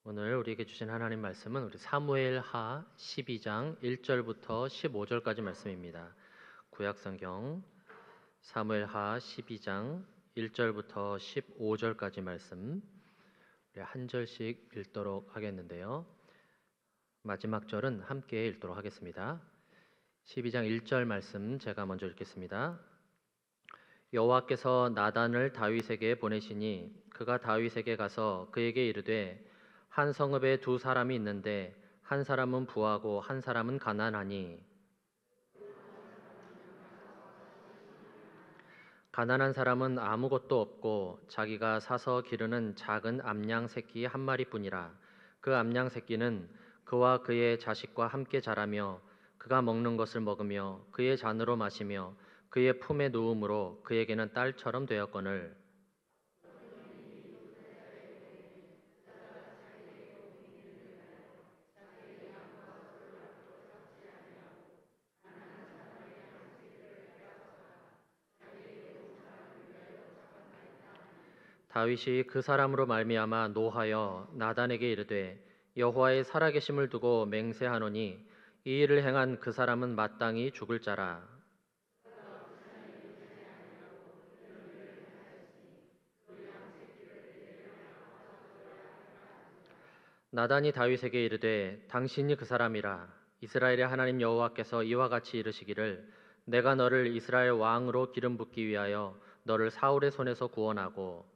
오늘 우리에게 주신 하나님 말씀은 우리 사무엘하 12장 1절부터 15절까지 말씀입니다. 구약성경 사무엘하 12장 1절부터 15절까지 말씀 우리 한 절씩 읽도록 하겠는데요. 마지막 절은 함께 읽도록 하겠습니다. 12장 1절 말씀 제가 먼저 읽겠습니다. 여호와께서 나단을 다윗에게 보내시니 그가 다윗에게 가서 그에게 이르되 한 성읍에 두 사람이 있는데 한 사람은 부하고 한 사람은 가난하니 가난한 사람은 아무것도 없고 자기가 사서 기르는 작은 암양 새끼 한 마리뿐이라. 그 암양 새끼는 그와 그의 자식과 함께 자라며 그가 먹는 것을 먹으며 그의 잔으로 마시며 그의 품에 누움으로 그에게는 딸처럼 되었거늘 다윗이 그 사람으로 말미암아 노하여 나단에게 이르되 여호와의 살아계심을 두고 맹세하노니 이 일을 행한 그 사람은 마땅히 죽을 자라. 나단이 다윗에게 이르되 당신이 그 사람이라. 이스라엘의 하나님 여호와께서 이와 같이 이르시기를 내가 너를 이스라엘 왕으로 기름 붓기 위하여 너를 사울의 손에서 구원하고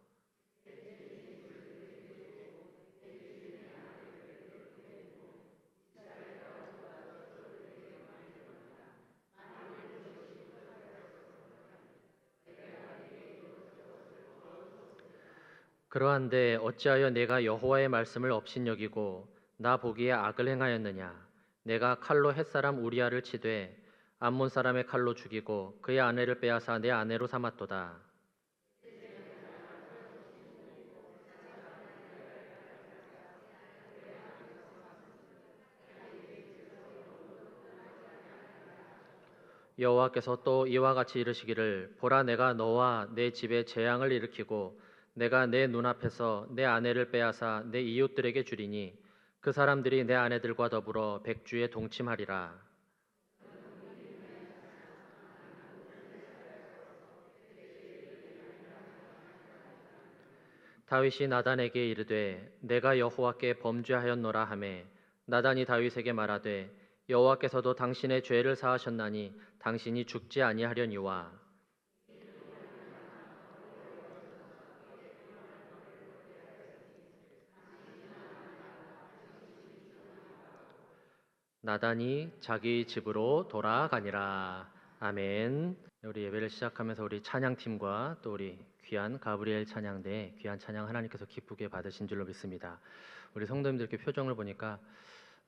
그러한데 어찌하여 내가 여호와의 말씀을 업신여기고 나 보기에 악을 행하였느냐. 내가 칼로 햇사람 우리아를 치되 암몬 사람의 칼로 죽이고 그의 아내를 빼앗아 내 아내로 삼았도다. 여호와께서 또 이와 같이 이르시기를 보라 내가 너와 내 집에 재앙을 일으키고 내가 내 눈앞에서 내 아내를 빼앗아 내 이웃들에게 주리니 그 사람들이 내 아내들과 더불어 백주에 동침하리라. 다윗이 나단에게 이르되 내가 여호와께 범죄하였노라 하매 나단이 다윗에게 말하되 여호와께서도 당신의 죄를 사하셨나니 당신이 죽지 아니하려니와 나단이 자기 집으로 돌아가니라. 아멘. 우리 예배를 시작하면서 우리 찬양팀과 또 우리 귀한 가브리엘 찬양대 귀한 찬양 하나님께서 기쁘게 받으신 줄로 믿습니다. 우리 성도님들께 표정을 보니까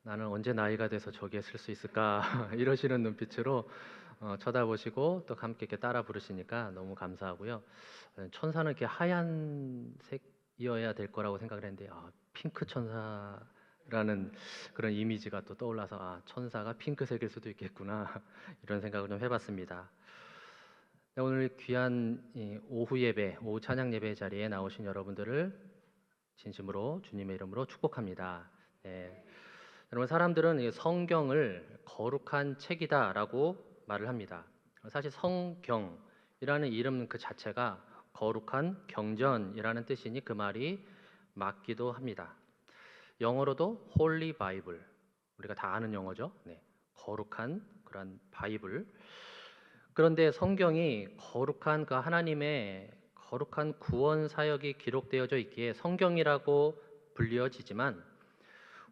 나는 언제 나이가 돼서 저기에 쓸 수 있을까 이러시는 눈빛으로 쳐다보시고 또 함께 이렇게 따라 부르시니까 너무 감사하고요. 천사는 이렇게 하얀색이어야 될 거라고 생각을 했는데 핑크 천사라는 그런 이미지가 또 떠올라서 천사가 핑크색일 수도 있겠구나 이런 생각을 좀 해봤습니다. 네, 오늘 귀한 오후 예배, 오후 찬양 예배 자리에 나오신 여러분들을 진심으로 주님의 이름으로 축복합니다. 네. 여러분 사람들은 성경을 거룩한 책이다라고 말을 합니다. 사실 성경이라는 이름 그 자체가 거룩한 경전이라는 뜻이니 그 말이 맞기도 합니다. 영어로도 Holy Bible, 우리가 다 아는 영어죠. 네, 거룩한 그런 바이블. 그런데 성경이 거룩한 그 하나님의 거룩한 구원 사역이 기록되어져 있기에 성경이라고 불리어지지만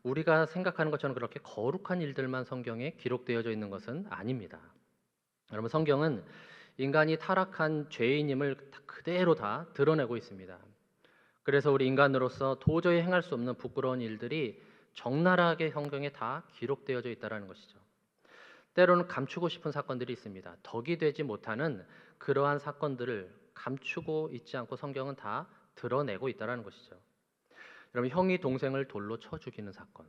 우리가 생각하는 것처럼 그렇게 거룩한 일들만 성경에 기록되어져 있는 것은 아닙니다. 여러분 성경은 인간이 타락한 죄인임을 그대로 다 드러내고 있습니다. 그래서 우리 인간으로서 도저히 행할 수 없는 부끄러운 일들이 적나라하게 성경에 다 기록되어져 있다는 것이죠. 때로는 감추고 싶은 사건들이 있습니다. 덕이 되지 못하는 그러한 사건들을 감추고 있지 않고 성경은 다 드러내고 있다는 것이죠. 여러분 형이 동생을 돌로 쳐 죽이는 사건,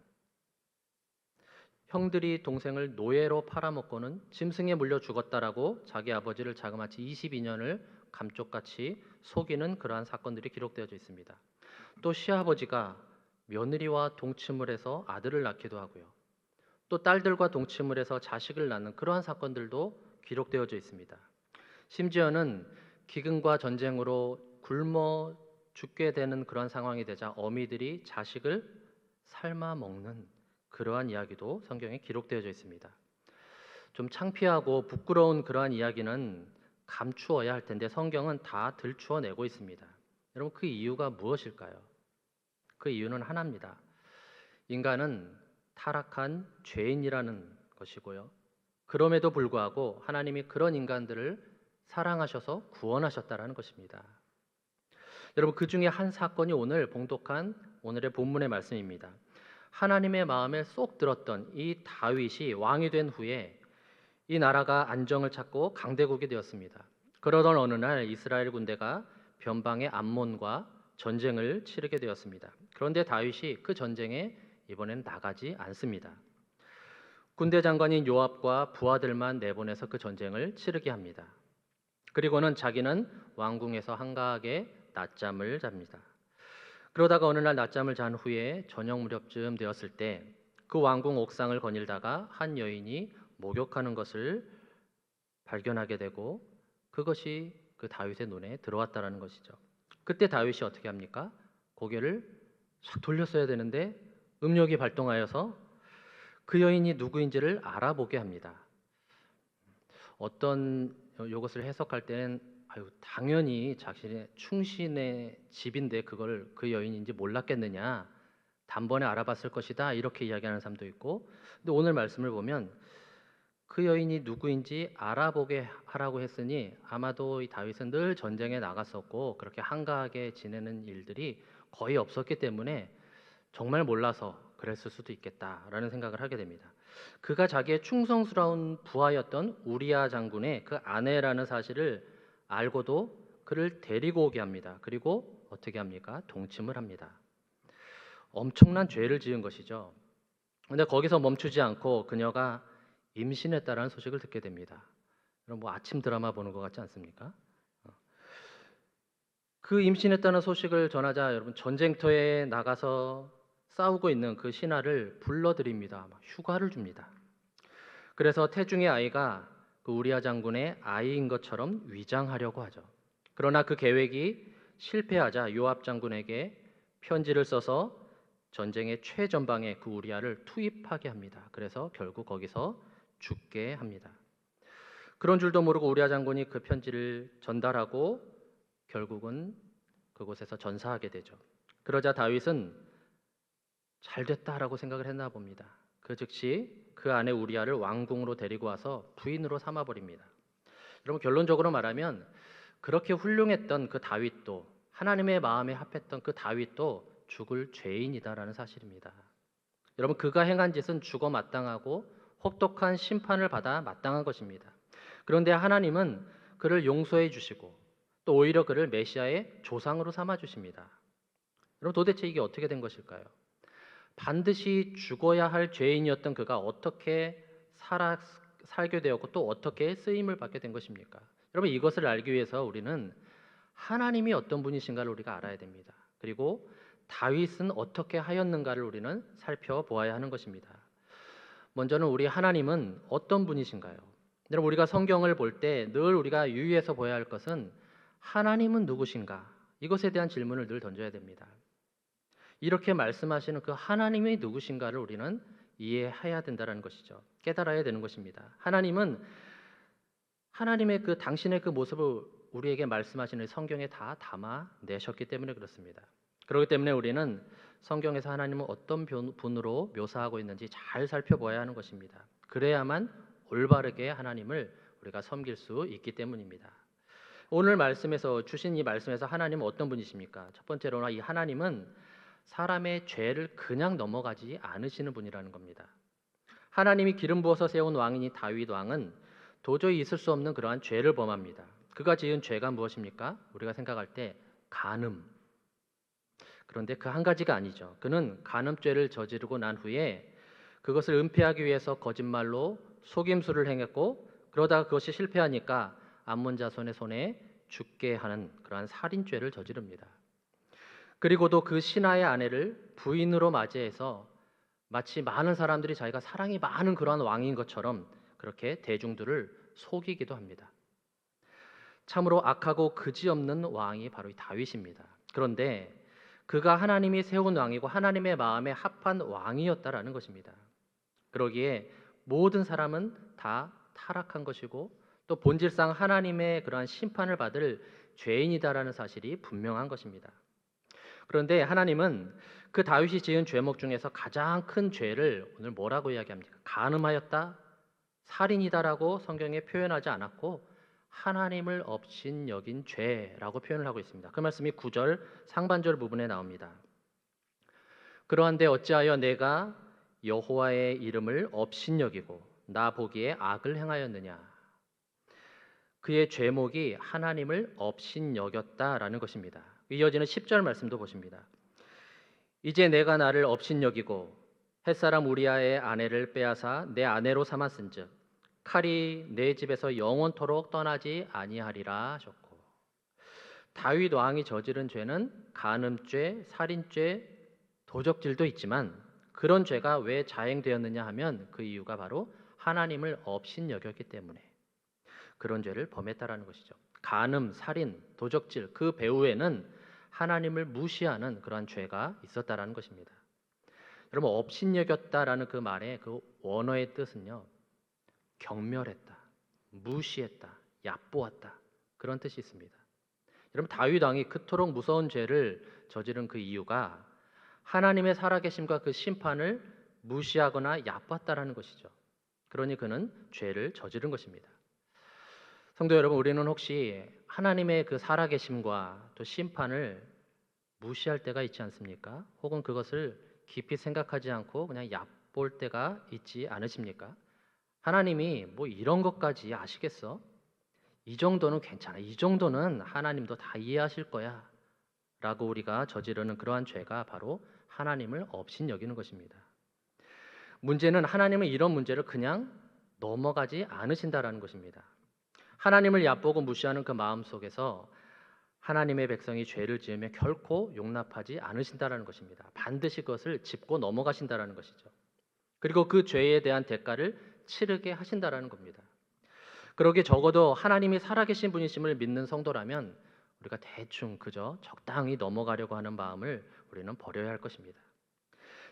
형들이 동생을 노예로 팔아먹고는 짐승에 물려 죽었다라고 자기 아버지를 자그마치 22년을 감쪽같이 속이는 그러한 사건들이 기록되어져 있습니다. 또 시아버지가 며느리와 동침을 해서 아들을 낳기도 하고요. 또 딸들과 동침을 해서 자식을 낳는 그러한 사건들도 기록되어져 있습니다. 심지어는 기근과 전쟁으로 굶어 죽게 되는 그런 상황이 되자 어미들이 자식을 삶아 먹는 그러한 이야기도 성경에 기록되어져 있습니다. 좀 창피하고 부끄러운 그러한 이야기는 감추어야 할 텐데 성경은 다 들추어내고 있습니다. 여러분, 그 이유가 무엇일까요? 그 이유는 하나입니다. 인간은 타락한 죄인이라는 것이고요. 그럼에도 불구하고 하나님이 그런 인간들을 사랑하셔서 구원하셨다라는 것입니다. 여러분, 그 중에 한 사건이 오늘 봉독한 오늘의 본문의 말씀입니다. 하나님의 마음에 쏙 들었던 이 다윗이 왕이 된 후에 이 나라가 안정을 찾고 강대국이 되었습니다. 그러던 어느 날 이스라엘 군대가 변방의 암몬과 전쟁을 치르게 되었습니다. 그런데 다윗이 그 전쟁에 이번엔 나가지 않습니다. 군대 장관인 요압과 부하들만 내보내서 그 전쟁을 치르게 합니다. 그리고는 자기는 왕궁에서 한가하게 낮잠을 잡니다. 그러다가 어느 날 낮잠을 잔 후에 저녁 무렵쯤 되었을 때 그 왕궁 옥상을 거닐다가 한 여인이 목욕하는 것을 발견하게 되고 그것이 그 다윗의 눈에 들어왔다라는 것이죠. 그때 다윗이 어떻게 합니까? 고개를 싹 돌렸어야 되는데 음력이 발동하여서 그 여인이 누구인지를 알아보게 합니다. 어떤 이것을 해석할 때는 당연히 자신의 충신의 집인데 그걸 그 여인인지 몰랐겠느냐, 단번에 알아봤을 것이다, 이렇게 이야기하는 사람도 있고, 근데 오늘 말씀을 보면 그 여인이 누구인지 알아보게 하라고 했으니 아마도 이 다윗은 늘 전쟁에 나갔었고 그렇게 한가하게 지내는 일들이 거의 없었기 때문에 정말 몰라서 그랬을 수도 있겠다라는 생각을 하게 됩니다. 그가 자기의 충성스러운 부하였던 우리야 장군의 그 아내라는 사실을 알고도 그를 데리고 오게 합니다. 그리고 어떻게 합니까? 동침을 합니다. 엄청난 죄를 지은 것이죠. 근데 거기서 멈추지 않고 그녀가 임신했다라는 소식을 듣게 됩니다. 그럼 뭐 아침 드라마 보는 것 같지 않습니까? 그 임신했다는 소식을 전하자 여러분 전쟁터에 나가서 싸우고 있는 그 신하를 불러들입니다. 휴가를 줍니다. 그래서 태중의 아이가 그 우리야 장군의 아이인 것처럼 위장하려고 하죠. 그러나 그 계획이 실패하자 요압 장군에게 편지를 써서 전쟁의 최전방에 그 우리야를 투입하게 합니다. 그래서 결국 거기서 죽게 합니다. 그런 줄도 모르고 우리야 장군이 그 편지를 전달하고 결국은 그곳에서 전사하게 되죠. 그러자 다윗은 잘 됐다라고 생각을 했나 봅니다. 그 즉시 그 아내 우리야를 왕궁으로 데리고 와서 부인으로 삼아버립니다. 여러분, 결론적으로 말하면 그렇게 훌륭했던 그 다윗도, 하나님의 마음에 합했던 그 다윗도 죽을 죄인이다라는 사실입니다. 여러분, 그가 행한 짓은 죽어 마땅하고 혹독한 심판을 받아 마땅한 것입니다. 그런데 하나님은 그를 용서해 주시고 또 오히려 그를 메시아의 조상으로 삼아 주십니다. 여러분, 도대체 이게 어떻게 된 것일까요? 반드시 죽어야 할 죄인이었던 그가 어떻게 살게 되었고 또 어떻게 쓰임을 받게 된 것입니까? 여러분, 이것을 알기 위해서 우리는 하나님이 어떤 분이신가를 우리가 알아야 됩니다. 그리고 다윗은 어떻게 하였는가를 우리는 살펴보아야 하는 것입니다. 먼저는 우리 하나님은 어떤 분이신가요? 여러분, 우리가 성경을 볼 때 늘 우리가 유의해서 보아야 할 것은 하나님은 누구신가? 이것에 대한 질문을 늘 던져야 됩니다. 이렇게 말씀하시는 그 하나님이 누구신가를 우리는 이해해야 된다는 것이죠. 깨달아야 되는 것입니다. 하나님은 하나님의 그 당신의 그 모습을 우리에게 말씀하시는 성경에 다 담아내셨기 때문에 그렇습니다. 그렇기 때문에 우리는 성경에서 하나님은 어떤 분으로 묘사하고 있는지 잘 살펴봐야 하는 것입니다. 그래야만 올바르게 하나님을 우리가 섬길 수 있기 때문입니다. 오늘 말씀에서 주신 이 말씀에서 하나님은 어떤 분이십니까? 첫 번째로는 이 하나님은 사람의 죄를 그냥 넘어가지 않으시는 분이라는 겁니다. 하나님이 기름 부어서 세운 왕인 이 다윗 왕은 도저히 있을 수 없는 그러한 죄를 범합니다. 그가 지은 죄가 무엇입니까? 우리가 생각할 때 간음. 그런데 그 한 가지가 아니죠. 그는 간음죄를 저지르고 난 후에 그것을 은폐하기 위해서 거짓말로 속임수를 행했고 그러다가 그것이 실패하니까 암몬 자손의 손에 죽게 하는 그러한 살인죄를 저지릅니다. 그리고도 그 신하의 아내를 부인으로 맞이해서 마치 많은 사람들이 자기가 사랑이 많은 그러한 왕인 것처럼 그렇게 대중들을 속이기도 합니다. 참으로 악하고 그지없는 왕이 바로 이 다윗입니다. 그런데 그가 하나님이 세운 왕이고 하나님의 마음에 합한 왕이었다라는 것입니다. 그러기에 모든 사람은 다 타락한 것이고 또 본질상 하나님의 그러한 심판을 받을 죄인이다라는 사실이 분명한 것입니다. 그런데 하나님은 그 다윗이 지은 죄목 중에서 가장 큰 죄를 오늘 뭐라고 이야기합니까? 간음하였다, 살인이다라고 성경에 표현하지 않았고 하나님을 업신여긴 죄라고 표현을 하고 있습니다. 그 말씀이 9절 상반절 부분에 나옵니다. 그러한데 어찌하여 내가 여호와의 이름을 업신여기고 나 보기에 악을 행하였느냐? 그의 죄목이 하나님을 업신여겼다라는 것입니다. 이어지는 10절 말씀도 보십니다. 이제 내가 나를 업신여기고 햇사람 우리아의 아내를 빼앗아 내 아내로 삼았은즉 칼이 내 집에서 영원토록 떠나지 아니하리라 하셨고, 다윗 왕이 저지른 죄는 간음죄, 살인죄, 도적질도 있지만 그런 죄가 왜 자행되었느냐 하면 그 이유가 바로 하나님을 업신여겼기 때문에 그런 죄를 범했다라는 것이죠. 간음, 살인, 도적질 그 배후에는 하나님을 무시하는 그러한 죄가 있었다라는 것입니다. 여러분, 업신여겼다라는 그 말의 그 원어의 뜻은요, 경멸했다, 무시했다, 얕보았다 그런 뜻이 있습니다. 여러분, 다윗 왕이 그토록 무서운 죄를 저지른 그 이유가 하나님의 살아계심과 그 심판을 무시하거나 얕봤다라는 것이죠. 그러니 그는 죄를 저지른 것입니다. 성도 여러분, 우리는 혹시 하나님의 그 살아계심과 또 심판을 무시할 때가 있지 않습니까? 혹은 그것을 깊이 생각하지 않고 그냥 얕볼 때가 있지 않으십니까? 하나님이 뭐 이런 것까지 아시겠어? 이 정도는 괜찮아. 이 정도는 하나님도 다 이해하실 거야. 라고 우리가 저지르는 그러한 죄가 바로 하나님을 업신여기는 것입니다. 문제는 하나님은 이런 문제를 그냥 넘어가지 않으신다라는 것입니다. 하나님을 얕보고 무시하는 그 마음 속에서 하나님의 백성이 죄를 지으며 결코 용납하지 않으신다라는 것입니다. 반드시 그것을 짚고 넘어가신다라는 것이죠. 그리고 그 죄에 대한 대가를 치르게 하신다라는 겁니다. 그러기에 적어도 하나님이 살아계신 분이심을 믿는 성도라면 우리가 대충 그저 적당히 넘어가려고 하는 마음을 우리는 버려야 할 것입니다.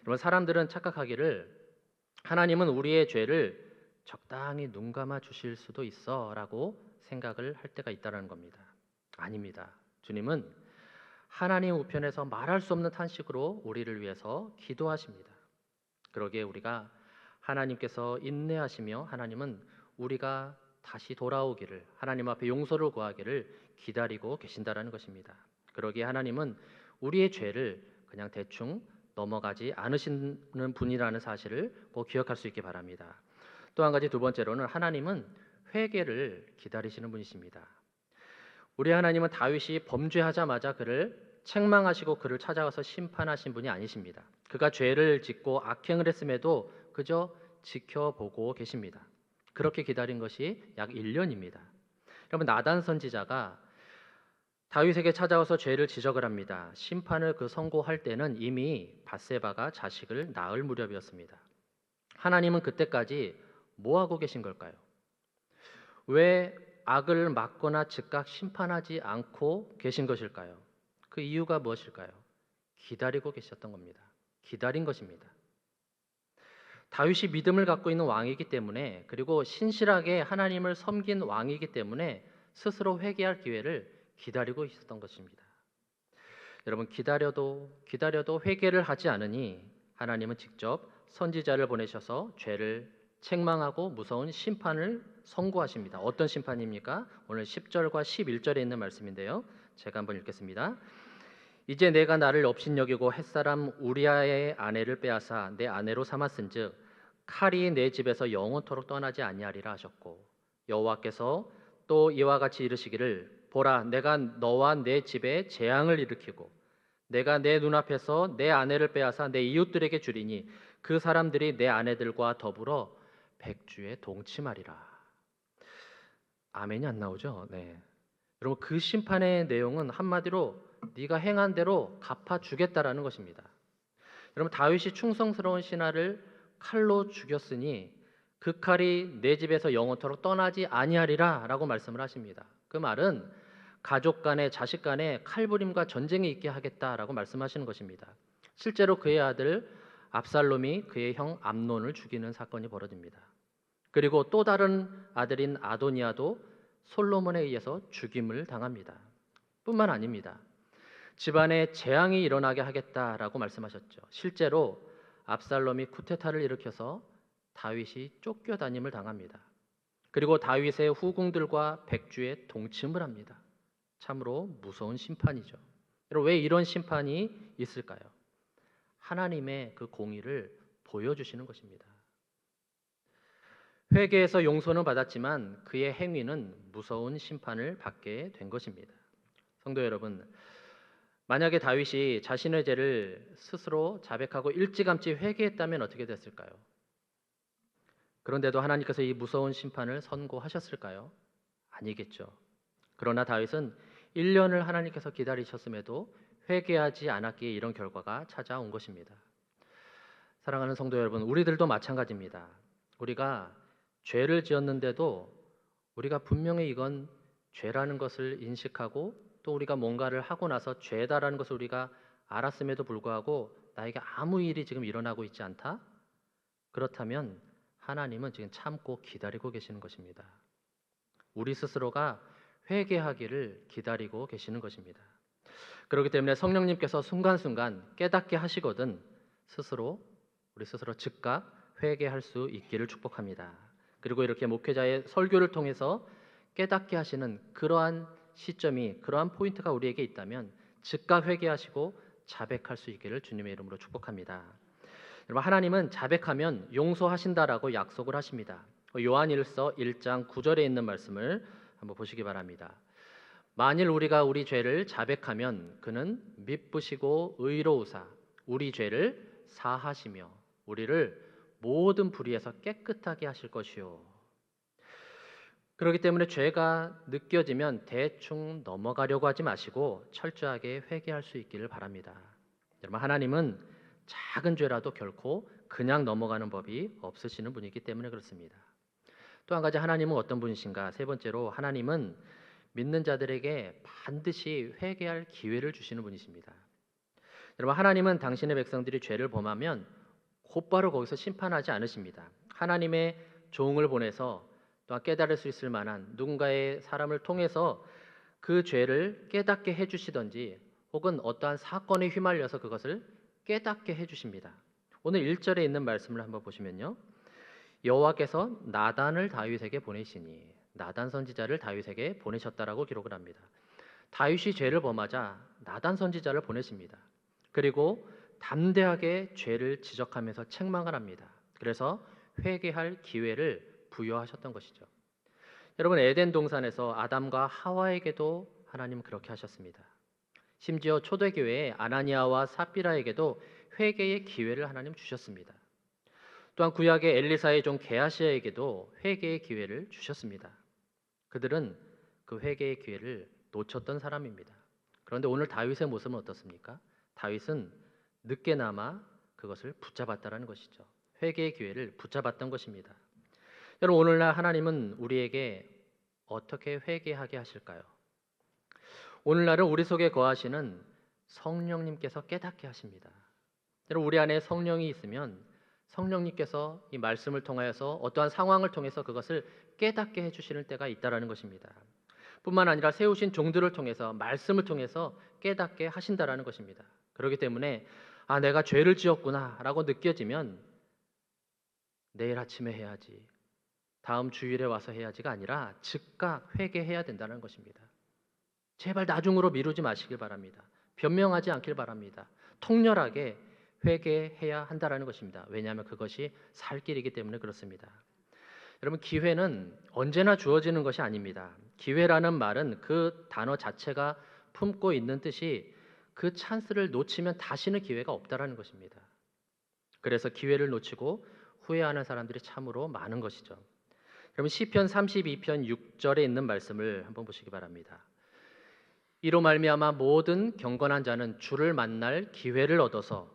여러분, 사람들은 착각하기를 하나님은 우리의 죄를 적당히 눈 감아 주실 수도 있어라고 생각을 할 때가 있다는 겁니다. 아닙니다. 주님은 하나님 우편에서 말할 수 없는 탄식으로 우리를 위해서 기도하십니다. 그러기에 우리가 하나님께서 인내하시며 하나님은 우리가 다시 돌아오기를, 하나님 앞에 용서를 구하기를 기다리고 계신다라는 것입니다. 그러기에 하나님은 우리의 죄를 그냥 대충 넘어가지 않으시는 분이라는 사실을 꼭 기억할 수 있기 바랍니다. 또 한 가지, 두 번째로는 하나님은 회개를 기다리시는 분이십니다. 우리 하나님은 다윗이 범죄하자마자 그를 책망하시고 그를 찾아가서 심판하신 분이 아니십니다. 그가 죄를 짓고 악행을 했음에도 그저 지켜보고 계십니다. 그렇게 기다린 것이 약 1년입니다. 여러분, 나단 선지자가 다윗에게 찾아와서 죄를 지적을 합니다. 심판을 선고할 때는 이미 밧세바가 자식을 낳을 무렵이었습니다. 하나님은 그때까지 뭐 하고 계신 걸까요? 왜 악을 막거나 즉각 심판하지 않고 계신 것일까요? 그 이유가 무엇일까요? 기다리고 계셨던 겁니다. 기다린 것입니다. 다윗이 믿음을 갖고 있는 왕이기 때문에, 그리고 신실하게 하나님을 섬긴 왕이기 때문에 스스로 회개할 기회를 기다리고 있었던 것입니다. 여러분, 기다려도 회개를 하지 않으니 하나님은 직접 선지자를 보내셔서 죄를 책망하고 무서운 심판을 선고하십니다. 어떤 심판입니까? 오늘 10절과 11절에 있는 말씀인데요. 제가 한번 읽겠습니다. 이제 내가 나를 업신여기고 햇사람 우리아의 아내를 빼앗아 내 아내로 삼았은즉 칼이 내 집에서 영원토록 떠나지 아니하리라 하셨고, 여호와께서 또 이와 같이 이르시기를 보라, 내가 너와 내 집에 재앙을 일으키고 내가 내 눈앞에서 내 아내를 빼앗아 내 이웃들에게 주리니 그 사람들이 내 아내들과 더불어 백주에 동침하리라. 아멘이 안 나오죠? 네. 여러분, 그 심판의 내용은 한마디로 네가 행한 대로 갚아주겠다라는 것입니다. 여러분 다윗이 충성스러운 신하를 칼로 죽였으니 그 칼이 내 집에서 영원토록 떠나지 아니하리라라고 말씀을 하십니다. 그 말은 가족 간에 자식 간에 칼부림과 전쟁이 있게 하겠다라고 말씀하시는 것입니다. 실제로 그의 아들 압살롬이 그의 형 암논을 죽이는 사건이 벌어집니다. 그리고 또 다른 아들인 아도니아도 솔로몬에 의해서 죽임을 당합니다. 뿐만 아닙니다. 집안에 재앙이 일어나게 하겠다라고 말씀하셨죠. 실제로 압살롬이 쿠데타를 일으켜서 다윗이 쫓겨다님을 당합니다. 그리고 다윗의 후궁들과 백주에 동침을 합니다. 참으로 무서운 심판이죠. 여러분, 왜 이런 심판이 있을까요? 하나님의 그 공의를 보여주시는 것입니다. 회개에서 용서는 받았지만 그의 행위는 무서운 심판을 받게 된 것입니다. 성도 여러분, 만약에 다윗이 자신의 죄를 스스로 자백하고 일찌감치 회개했다면 어떻게 됐을까요? 그런데도 하나님께서 이 무서운 심판을 선고하셨을까요? 아니겠죠. 그러나 다윗은 1년을 하나님께서 기다리셨음에도 회개하지 않았기에 이런 결과가 찾아온 것입니다. 사랑하는 성도 여러분, 우리들도 마찬가지입니다. 우리가 죄를 지었는데도 우리가 분명히 이건 죄라는 것을 인식하고 또 우리가 뭔가를 하고 나서 죄다라는 것을 우리가 알았음에도 불구하고 나에게 아무 일이 지금 일어나고 있지 않다? 그렇다면 하나님은 지금 참고 기다리고 계시는 것입니다. 우리 스스로가 회개하기를 기다리고 계시는 것입니다. 그렇기 때문에 성령님께서 순간순간 깨닫게 하시거든 우리 스스로 즉각 회개할 수 있기를 축복합니다. 그리고 이렇게 목회자의 설교를 통해서 깨닫게 하시는 그러한 시점이, 그러한 포인트가 우리에게 있다면 즉각 회개하시고 자백할 수 있기를 주님의 이름으로 축복합니다. 여러분, 하나님은 자백하면 용서하신다라고 약속을 하십니다. 요한일서 1장 9절에 있는 말씀을 한번 보시기 바랍니다. 만일 우리가 우리 죄를 자백하면 그는 미쁘시고 의로우사 우리 죄를 사하시며 우리를 모든 불의에서 깨끗하게 하실 것이요. 그렇기 때문에 죄가 느껴지면 대충 넘어가려고 하지 마시고 철저하게 회개할 수 있기를 바랍니다. 여러분, 하나님은 작은 죄라도 결코 그냥 넘어가는 법이 없으시는 분이기 때문에 그렇습니다. 또 한 가지, 하나님은 어떤 분이신가? 세 번째로, 하나님은 믿는 자들에게 반드시 회개할 기회를 주시는 분이십니다. 여러분, 하나님은 당신의 백성들이 죄를 범하면 곧바로 거기서 심판하지 않으십니다. 하나님의 종을 보내서 또한 깨달을 수 있을 만한 누군가의 사람을 통해서 그 죄를 깨닫게 해주시든지 혹은 어떠한 사건에 휘말려서 그것을 깨닫게 해주십니다. 오늘 1절에 있는 말씀을 한번 보시면요, 여호와께서 나단을 다윗에게 보내시니, 나단 선지자를 다윗에게 보내셨다라고 기록을 합니다. 다윗이 죄를 범하자 나단 선지자를 보내십니다. 그리고 담대하게 죄를 지적하면서 책망을 합니다. 그래서 회개할 기회를 부여하셨던 것이죠. 여러분, 에덴 동산에서 아담과 하와에게도 하나님은 그렇게 하셨습니다. 심지어 초대교회의 아나니아와 삽비라에게도 회개의 기회를 하나님 주셨습니다. 또한 구약의 엘리사의 종 게하시아에게도 회개의 기회를 주셨습니다. 그들은 그 회개의 기회를 놓쳤던 사람입니다. 그런데 오늘 다윗의 모습은 어떻습니까? 다윗은 늦게나마 그것을 붙잡았다라는 것이죠. 회개의 기회를 붙잡았던 것입니다. 여러분, 오늘날 하나님은 우리에게 어떻게 회개하게 하실까요? 오늘날은 우리 속에 거하시는 성령님께서 깨닫게 하십니다. 여러분, 우리 안에 성령이 있으면 성령님께서 이 말씀을 통하여서 어떠한 상황을 통해서 그것을 깨닫게 해주시는 때가 있다라는 것입니다. 뿐만 아니라 세우신 종들을 통해서, 말씀을 통해서 깨닫게 하신다라는 것입니다. 그렇기 때문에 내가 죄를 지었구나 라고 느껴지면 내일 아침에 해야지, 다음 주일에 와서 해야지가 아니라 즉각 회개해야 된다는 것입니다. 제발 나중으로 미루지 마시길 바랍니다. 변명하지 않길 바랍니다. 통렬하게 회개해야 한다는 것입니다. 왜냐하면 그것이 살 길이기 때문에 그렇습니다. 여러분, 기회는 언제나 주어지는 것이 아닙니다. 기회라는 말은 그 단어 자체가 품고 있는 뜻이 그 찬스를 놓치면 다시는 기회가 없다라는 것입니다. 그래서 기회를 놓치고 후회하는 사람들이 참으로 많은 것이죠. 여러분, 시편 32편 6절에 있는 말씀을 한번 보시기 바랍니다. 이로 말미암아 모든 경건한 자는 주를 만날 기회를 얻어서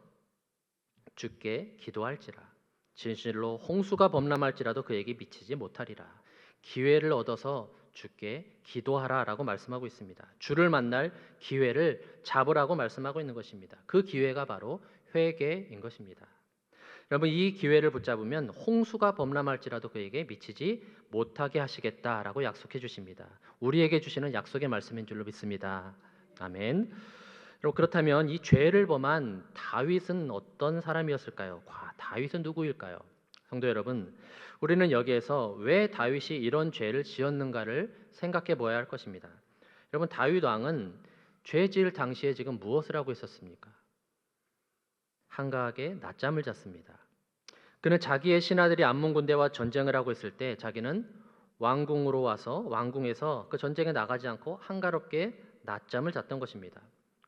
주께 기도할지라. 진실로 홍수가 범람할지라도 그에게 미치지 못하리라. 기회를 얻어서 주께 기도하라라고 말씀하고 있습니다. 주를 만날 기회를 잡으라고 말씀하고 있는 것입니다. 그 기회가 바로 회개인 것입니다. 여러분, 이 기회를 붙잡으면 홍수가 범람할지라도 그에게 미치지 못하게 하시겠다라고 약속해 주십니다. 우리에게 주시는 약속의 말씀인 줄로 믿습니다. 아멘. 여러분, 그렇다면 이 죄를 범한 다윗은 어떤 사람이었을까요? 다윗은 누구일까요? 성도 여러분, 우리는 여기에서 왜 다윗이 이런 죄를 지었는가를 생각해 보아야 할 것입니다. 여러분, 다윗 왕은 죄 지을 당시에 지금 무엇을 하고 있었습니까? 한가하게 낮잠을 잤습니다. 그는 자기의 신하들이 암몬 군대와 전쟁을 하고 있을 때 자기는 왕궁으로 와서 왕궁에서 그 전쟁에 나가지 않고 한가롭게 낮잠을 잤던 것입니다.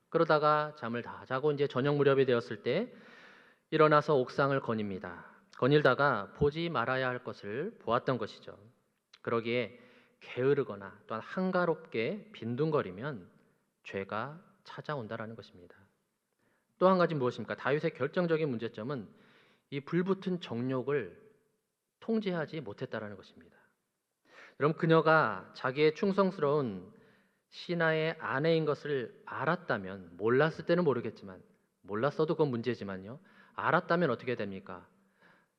그러다가 잠을 다 자고 이제 저녁 무렵이 되었을 때 일어나서 옥상을 거닙니다. 거닐다가 보지 말아야 할 것을 보았던 것이죠. 그러기에 게으르거나 또한 한가롭게 빈둥거리면 죄가 찾아온다라는 것입니다. 또 한 가지 무엇입니까? 다윗의 결정적인 문제점은 이 불붙은 정욕을 통제하지 못했다라는 것입니다. 여러분, 그녀가 자기의 충성스러운 신하의 아내인 것을 알았다면, 몰랐을 때는 모르겠지만, 몰랐어도 그건 문제지만요, 알았다면 어떻게 됩니까?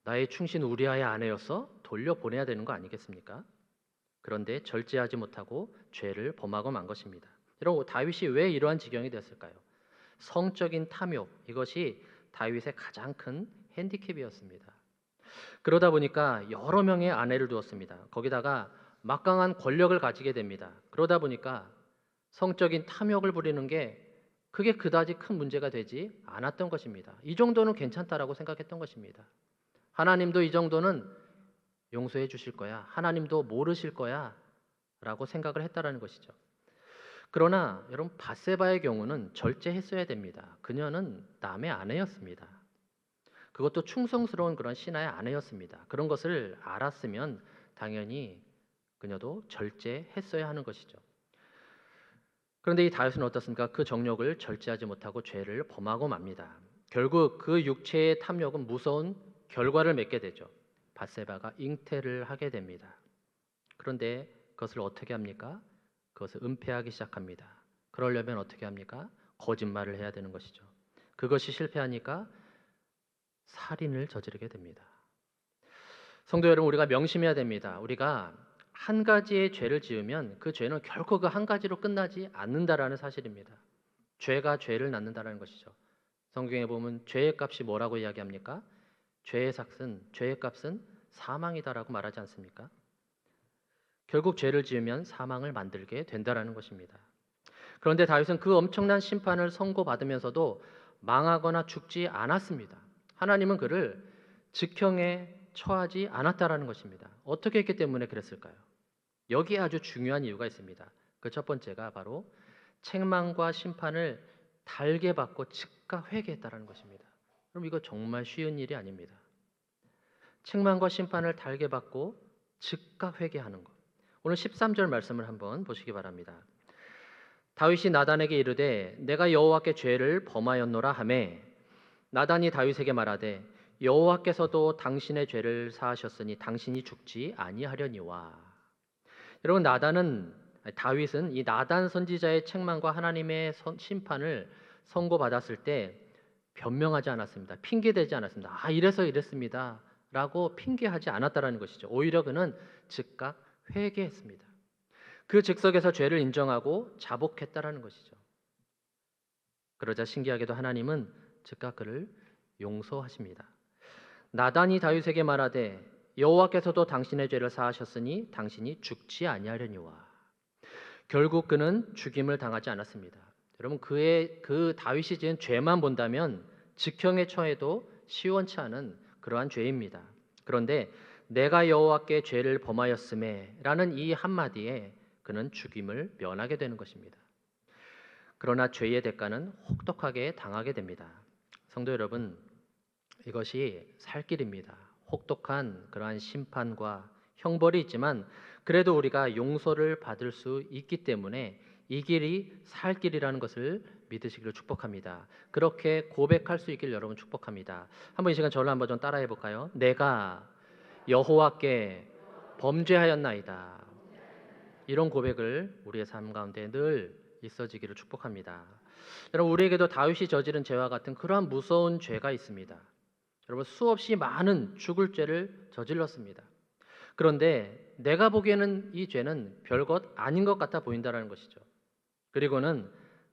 나의 충신 우리아의 아내였어? 돌려보내야 되는 거 아니겠습니까? 그런데 절제하지 못하고 죄를 범하고 만 것입니다. 여러분, 다윗이 왜 이러한 지경이 됐을까요? 성적인 탐욕, 이것이 다윗의 가장 큰 핸디캡이었습니다. 그러다 보니까 여러 명의 아내를 두었습니다. 거기다가 막강한 권력을 가지게 됩니다. 그러다 보니까 성적인 탐욕을 부리는 게 그게 그다지 큰 문제가 되지 않았던 것입니다. 이 정도는 괜찮다라고 생각했던 것입니다. 하나님도 이 정도는 용서해 주실 거야, 하나님도 모르실 거야 라고 생각을 했다라는 것이죠. 그러나 여러분, 밧세바의 경우는 절제했어야 됩니다. 그녀는 남의 아내였습니다. 그것도 충성스러운 그런 신하의 아내였습니다. 그런 것을 알았으면 당연히 그녀도 절제했어야 하는 것이죠. 그런데 이 다윗은 어떻습니까? 그 정욕을 절제하지 못하고 죄를 범하고 맙니다. 결국 그 육체의 탐욕은 무서운 결과를 맺게 되죠. 밧세바가 잉태를 하게 됩니다. 그런데 그것을 어떻게 합니까? 그것을 은폐하기 시작합니다. 그러려면 어떻게 합니까? 거짓말을 해야 되는 것이죠. 그것이 실패하니까 살인을 저지르게 됩니다. 성도 여러분, 우리가 명심해야 됩니다. 우리가 한 가지의 죄를 지으면 그 죄는 결코 그 한 가지로 끝나지 않는다라는 사실입니다. 죄가 죄를 낳는다라는 것이죠. 성경에 보면 죄의 값이 뭐라고 이야기합니까? 죄의 값은 사망이다라고 말하지 않습니까? 결국 죄를 지으면 사망을 만들게 된다라는 것입니다. 그런데 다윗은 그 엄청난 심판을 선고받으면서도 망하거나 죽지 않았습니다. 하나님은 그를 즉형에 처하지 않았다라는 것입니다. 어떻게 했기 때문에 그랬을까요? 여기에 아주 중요한 이유가 있습니다. 그 첫 번째가 바로 책망과 심판을 달게 받고 즉각 회개했다라는 것입니다. 그럼 이거 정말 쉬운 일이 아닙니다. 책망과 심판을 달게 받고 즉각 회개하는 것. 오늘 13절 말씀을 한번 보시기 바랍니다. 다윗이 나단에게 이르되 내가 여호와께 죄를 범하였노라 하매 나단이 다윗에게 말하되 여호와께서도 당신의 죄를 사하셨으니 당신이 죽지 아니하려니와. 여러분, 다윗은 이 나단 선지자의 책망과 하나님의 심판을 선고받았을 때 변명하지 않았습니다. 핑계대지 않았습니다. 이래서 이랬습니다 라고 핑계하지 않았다라는 것이죠. 오히려 그는 즉각 회개했습니다. 그 즉석에서 죄를 인정하고 자복했다라는 것이죠. 그러자 신기하게도 하나님은 즉각 그를 용서하십니다. 나단이 다윗에게 말하되 여호와께서도 당신의 죄를 사하셨으니 당신이 죽지 아니하려니와. 결국 그는 죽임을 당하지 않았습니다. 여러분, 그 다윗이 지은 죄만 본다면 즉형에 처해도 시원치 않은 그러한 죄입니다. 그런데 내가 여호와께 죄를 범하였음에 라는 이 한마디에 그는 죽임을 면하게 되는 것입니다. 그러나 죄의 대가는 혹독하게 당하게 됩니다. 성도 여러분, 이것이 살 길입니다. 혹독한 그러한 심판과 형벌이 있지만 그래도 우리가 용서를 받을 수 있기 때문에 이 길이 살 길이라는 것을 믿으시기를 축복합니다. 그렇게 고백할 수 있길 여러분 축복합니다. 한번 이 시간 저를 한번 좀 따라해 볼까요? 내가 여호와께 범죄하였나이다. 이런 고백을 우리의 삶 가운데 늘 있어지기를 축복합니다. 여러분, 우리에게도 다윗이 저지른 죄와 같은 그러한 무서운 죄가 있습니다. 여러분, 수없이 많은 죽을 죄를 저질렀습니다. 그런데 내가 보기에는 이 죄는 별것 아닌 것 같아 보인다는 것이죠. 그리고는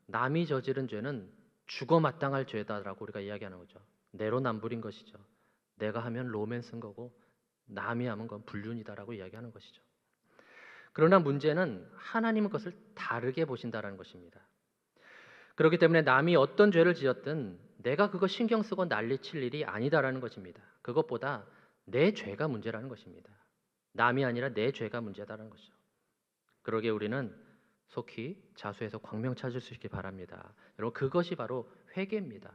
남이 저지른 죄는 죽어 마땅할 죄다라고 우리가 이야기하는 거죠. 내로남불인 것이죠. 내가 하면 로맨스인 거고 남이 하면 건 불륜이다라고 이야기하는 것이죠. 그러나 문제는 하나님은 그것을 다르게 보신다는 것입니다. 그렇기 때문에 남이 어떤 죄를 지었든 내가 그거 신경 쓰고 난리칠 일이 아니다라는 것입니다. 그것보다 내 죄가 문제라는 것입니다. 남이 아니라 내 죄가 문제다라는 것이죠. 그러기에 우리는 속히 자수해서 광명 찾을 수 있길 바랍니다. 여러분, 그것이 바로 회개입니다.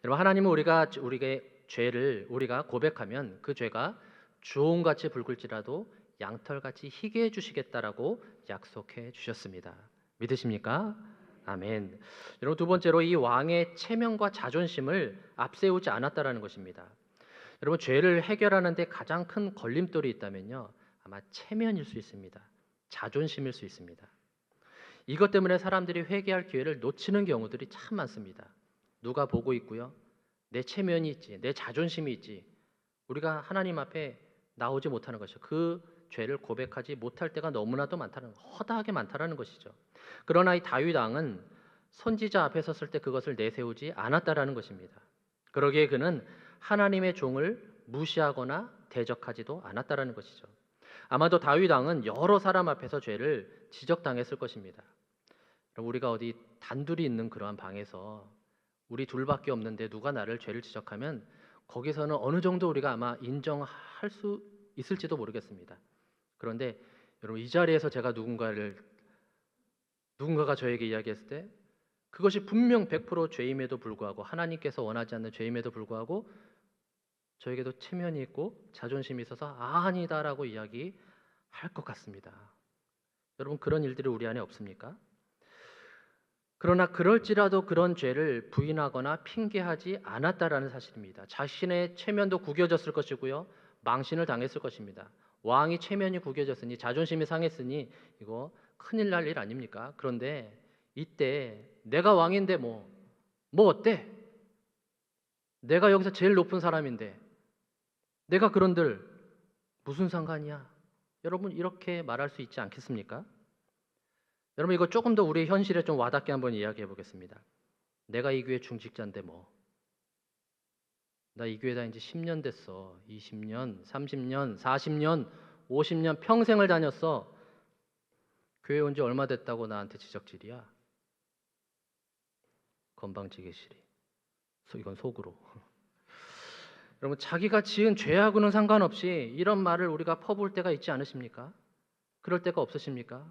여러분, 하나님은 우리의 죄를 우리가 고백하면 그 죄가 주홍같이 붉을지라도 양털같이 희게 해주시겠다라고 약속해 주셨습니다. 믿으십니까? 아멘. 여러분, 두 번째로 이 왕의 체면과 자존심을 앞세우지 않았다라는 것입니다. 여러분, 죄를 해결하는 데 가장 큰 걸림돌이 있다면요, 아마 체면일 수 있습니다. 자존심일 수 있습니다. 이것 때문에 사람들이 회개할 기회를 놓치는 경우들이 참 많습니다. 누가 보고 있고요, 내 체면이 있지, 내 자존심이 있지, 우리가 하나님 앞에 나오지 못하는 것이죠. 그 죄를 고백하지 못할 때가 너무나도 많다는, 허다하게 많다라는 것이죠. 그러나 이 다윗 왕은 선지자 앞에 섰을 때 그것을 내세우지 않았다라는 것입니다. 그러기에 그는 하나님의 종을 무시하거나 대적하지도 않았다라는 것이죠. 아마도 다윗 왕은 여러 사람 앞에서 죄를 지적당했을 것입니다. 우리가 어디 단둘이 있는 그러한 방에서 우리 둘밖에 없는데 누가 나를 죄를 지적하면 거기서는 어느 정도 우리가 아마 인정할 수 있을지도 모르겠습니다. 그런데 여러분, 이 자리에서 제가 누군가가 저에게 이야기했을 때 그것이 분명 100% 죄임에도 불구하고, 하나님께서 원하지 않는 죄임에도 불구하고 저에게도 체면이 있고 자존심이 있어서 아니다라고 이야기할 것 같습니다. 여러분, 그런 일들이 우리 안에 없습니까? 그러나 그럴지라도 그런 죄를 부인하거나 핑계하지 않았다라는 사실입니다. 자신의 체면도 구겨졌을 것이고요, 망신을 당했을 것입니다. 왕이 체면이 구겨졌으니, 자존심이 상했으니 이거 큰일 날 일 아닙니까? 그런데 이때 내가 왕인데 뭐 어때? 내가 여기서 제일 높은 사람인데 내가 그런들 무슨 상관이야? 여러분, 이렇게 말할 수 있지 않겠습니까? 여러분, 이거 조금 더 우리 현실에 좀 와닿게 한번 이야기해 보겠습니다. 내가 이 교회 중직자인데 나 이 교회 다닌 지 10년 됐어. 20년, 30년, 40년, 50년 평생을 다녔어. 교회 온 지 얼마 됐다고 나한테 지적질이야? 건방지게시리. 이건 속으로. 여러분, 자기가 지은 죄하고는 상관없이 이런 말을 우리가 퍼부을 때가 있지 않으십니까? 그럴 때가 없으십니까?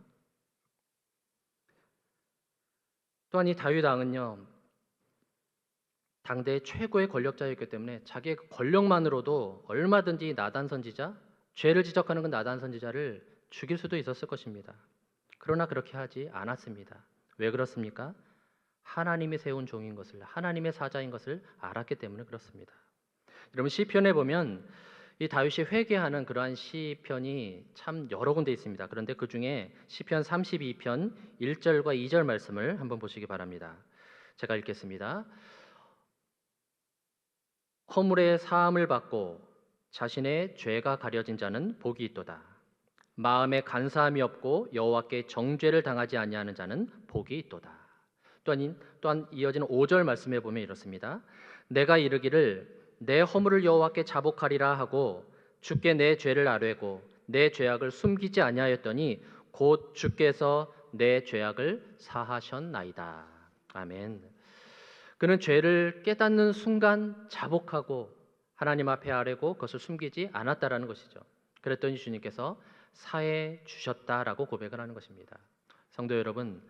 또한 이 다윗 왕은요, 당대의 최고의 권력자였기 때문에 자기의 권력만으로도 얼마든지 나단 선지자, 죄를 지적하는 그 나단 선지자를 죽일 수도 있었을 것입니다. 그러나 그렇게 하지 않았습니다. 왜 그렇습니까? 하나님이 세운 종인 것을, 하나님의 사자인 것을 알았기 때문에 그렇습니다. 여러분, 시편에 보면 이 다윗이 회개하는 그러한 시편이 참 여러 군데 있습니다. 그런데 그 중에 시편 32편 1절과 2절 말씀을 한번 보시기 바랍니다. 제가 읽겠습니다. 허물의 사함을 받고 자신의 죄가 가려진 자는 복이 있도다. 마음에 간사함이 없고 여호와께 정죄를 당하지 아니하는 자는 복이 있도다. 또한 이어지는 5절 말씀에 보면 이렇습니다. 내가 이르기를 내 허물을 여호와께 자복하리라 하고 주께 내 죄를 아뢰고 내 죄악을 숨기지 아니하였더니 곧 주께서 내 죄악을 사하셨나이다. 아멘. 그는 죄를 깨닫는 순간 자복하고 하나님 앞에 아뢰고 그것을 숨기지 않았다라는 것이죠. 그랬더니 주님께서 사해 주셨다라고 고백을 하는 것입니다. 성도 여러분,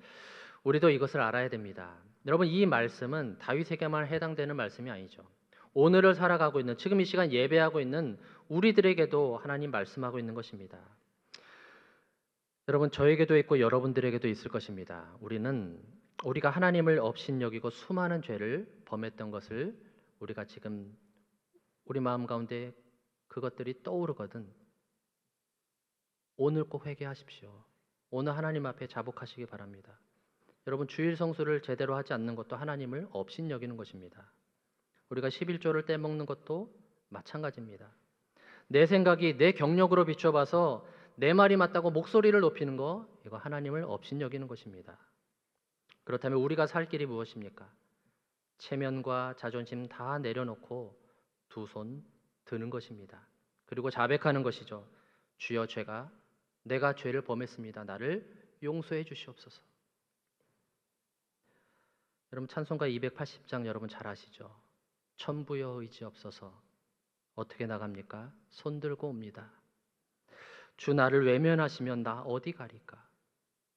우리도 이것을 알아야 됩니다. 여러분, 이 말씀은 다윗에게만 해당되는 말씀이 아니죠. 오늘을 살아가고 있는, 지금 이 시간 예배하고 있는 우리들에게도 하나님 말씀하고 있는 것입니다. 여러분, 저에게도 있고 여러분들에게도 있을 것입니다. 우리는 우리가 하나님을 업신여기고 수많은 죄를 범했던 것을 우리가 지금 우리 마음 가운데 그것들이 떠오르거든 오늘 꼭 회개하십시오. 오늘 하나님 앞에 자복하시기 바랍니다. 여러분, 주일 성수를 제대로 하지 않는 것도 하나님을 업신여기는 것입니다. 우리가 11조를 떼먹는 것도 마찬가지입니다. 내 생각이 내 경력으로 비춰봐서 내 말이 맞다고 목소리를 높이는 거, 이거 하나님을 업신여기는 것입니다. 그렇다면 우리가 살 길이 무엇입니까? 체면과 자존심 다 내려놓고 두 손 드는 것입니다. 그리고 자백하는 것이죠. 주여, 내가 죄를 범했습니다. 나를 용서해 주시옵소서. 여러분, 찬송가 280장 여러분 잘 아시죠? 천부여 의지없어서 어떻게 나갑니까? 손 들고 옵니다. 주 나를 외면하시면 나 어디 가리까?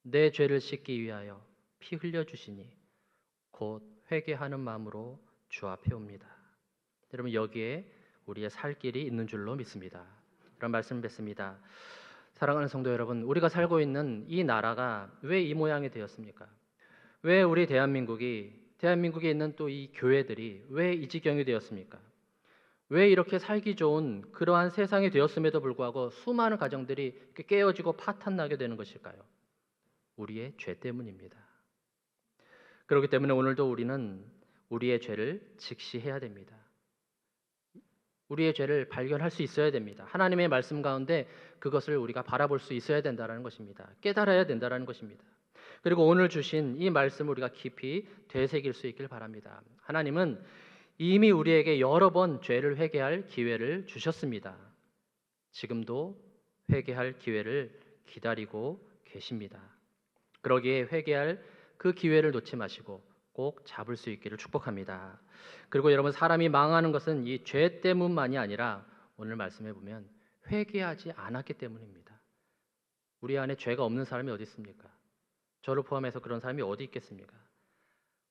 내 죄를 씻기 위하여 피 흘려주시니 곧 회개하는 마음으로 주 앞에 옵니다. 여러분, 여기에 우리의 살 길이 있는 줄로 믿습니다. 이런 말씀 뵙습니다. 사랑하는 성도 여러분, 우리가 살고 있는 이 나라가 왜 이 모양이 되었습니까? 왜 우리 대한민국에 있는 또 이 교회들이 왜 이 지경이 되었습니까? 왜 이렇게 살기 좋은 그러한 세상이 되었음에도 불구하고 수많은 가정들이 이렇게 깨어지고 파탄나게 되는 것일까요? 우리의 죄 때문입니다. 그렇기 때문에 오늘도 우리는 우리의 죄를 직시해야 됩니다. 우리의 죄를 발견할 수 있어야 됩니다. 하나님의 말씀 가운데 그것을 우리가 바라볼 수 있어야 된다는 것입니다. 깨달아야 된다는 것입니다. 그리고 오늘 주신 이 말씀을 우리가 깊이 되새길 수 있길 바랍니다. 하나님은 이미 우리에게 여러 번 죄를 회개할 기회를 주셨습니다. 지금도 회개할 기회를 기다리고 계십니다. 그러기에 회개할 그 기회를 놓지 마시고 꼭 잡을 수 있기를 축복합니다. 그리고 여러분, 사람이 망하는 것은 이 죄 때문만이 아니라 오늘 말씀해 보면 회개하지 않았기 때문입니다. 우리 안에 죄가 없는 사람이 어디 있습니까? 저를 포함해서 그런 사람이 어디 있겠습니까?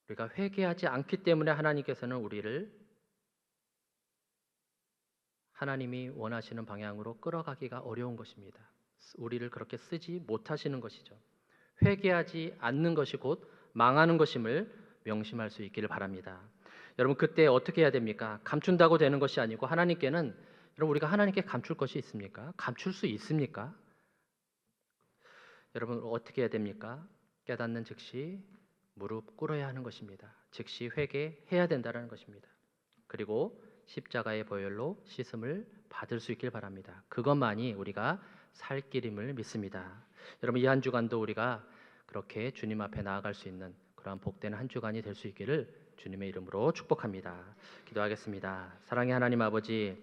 우리가 회개하지 않기 때문에 하나님께서는 우리를 하나님이 원하시는 방향으로 끌어가기가 어려운 것입니다. 우리를 그렇게 쓰지 못하시는 것이죠. 회개하지 않는 것이 곧 망하는 것임을 명심할 수 있기를 바랍니다. 여러분, 그때 어떻게 해야 됩니까? 감춘다고 되는 것이 아니고 하나님께는, 여러분, 우리가 하나님께 감출 것이 있습니까? 감출 수 있습니까? 여러분, 어떻게 해야 됩니까? 깨닫는 즉시 무릎 꿇어야 하는 것입니다. 즉시 회개해야 된다는 것입니다. 그리고 십자가의 보혈로 씻음을 받을 수 있길 바랍니다. 그것만이 우리가 살 길임을 믿습니다. 여러분, 이 한 주간도 우리가 그렇게 주님 앞에 나아갈 수 있는 그러한 복된 한 주간이 될 수 있기를 주님의 이름으로 축복합니다. 기도하겠습니다. 사랑의 하나님 아버지,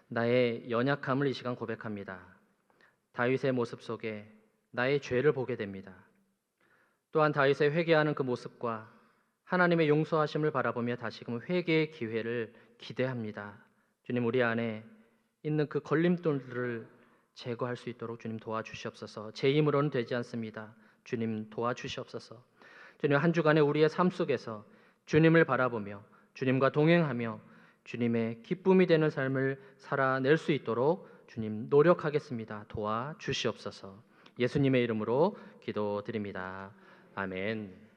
나의 연약함을 이 시간 고백합니다. 다윗의 모습 속에 나의 죄를 보게 됩니다. 또한 다윗의 회개하는 그 모습과 하나님의 용서하심을 바라보며 다시금 회개의 기회를 기대합니다. 주님, 우리 안에 있는 그 걸림돌들을 제거할 수 있도록 주님 도와주시옵소서. 제 힘으로는 되지 않습니다. 주님 도와주시옵소서. 주님, 한 주간의 우리의 삶 속에서 주님을 바라보며 주님과 동행하며 주님의 기쁨이 되는 삶을 살아낼 수 있도록 주님 노력하겠습니다. 도와주시옵소서. 예수님의 이름으로 기도드립니다. 아멘.